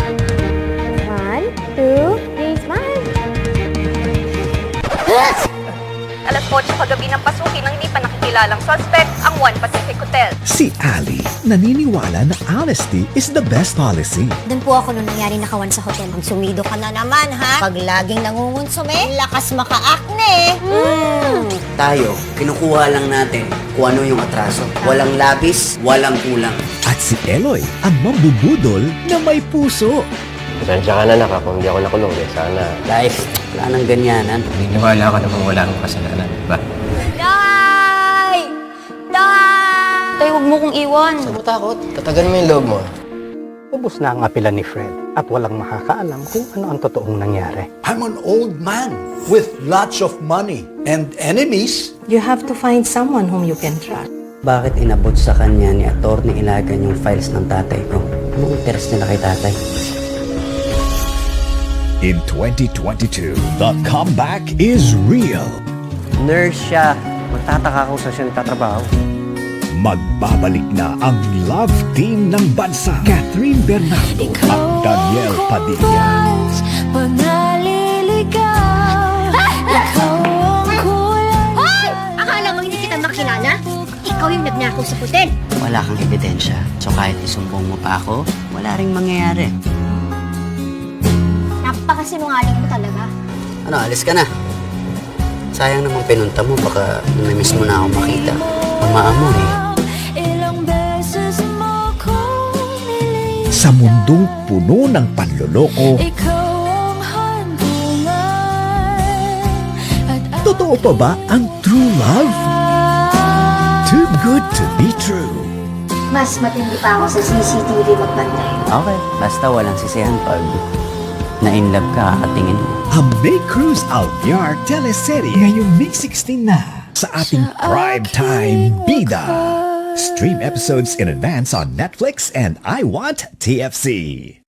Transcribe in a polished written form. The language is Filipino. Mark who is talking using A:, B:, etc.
A: One, two, three, smile.
B: Alas 8 kagabi ng pasukin ng hindi pa nakikilalang suspect ang One Pacific Hotel.
C: Si Ali, naniniwala na honesty is the best policy.
D: Doon po ako nung nangyari nakawan sa hotel. Ang sumido ka na naman, ha? Pag laging nangungunsume, lakas maka-acne.
E: Tayo, kinukuha lang natin kung ano yung atraso. Walang labis, walang kulang.
C: At si Eloy, ang mambubudol na may puso.
F: Pasensya ka na anak, kung hindi ako nakulong eh. Sana
E: Life, wala nang ganyanan.
F: naniniwala ka namang wala akong kasalanan, di ba?
D: Day! Day!
B: Tay, huwag mo kong iwan.
F: Saan mo takot? Tatagan mo yung loob mo.
G: Ubus na ang apela ni Fred at walang makakaalam kung ano ang totoong nangyari.
H: I'm an old man with lots of money and enemies.
I: You have to find someone whom you can trust.
E: Bakit inabot sa kanya ni Atty. Ilagan yung files ng tatay ko? Anong interest nila kay tatay?
C: In 2022, the comeback is real.
F: Nurse siya. Magtataka kung saan siya nagtatrabaho.
C: Magbabalik na ang love team ng bansa. Catherine Bernardo at Daniel Padilla.
D: Hoy! Akala mo hindi kita makilala? Ikaw yung nagnakaw sa hotel.
E: Wala kang ebidensya. So kahit isumbong mo pa ako, wala ring mangyayari.
D: Napakasinungaling mo talaga.
E: Ano, alis ka na. Sayang naman pinunta mo, baka namimiss mo na ako makita. Mamaamoy eh.
C: Sa mundong puno ng panloloko, totoo pa ba ang true love? Too good to be true.
D: Mas matindi pa ako sa CCTV magbantay.
E: Okay, basta walang sisihan pag na-inlove ka, katingin mo.
C: Ang May Cruz Alviar teleserye ngayong May 16 na sa ating primetime bida. Stream episodes in advance on Netflix and I Want TFC.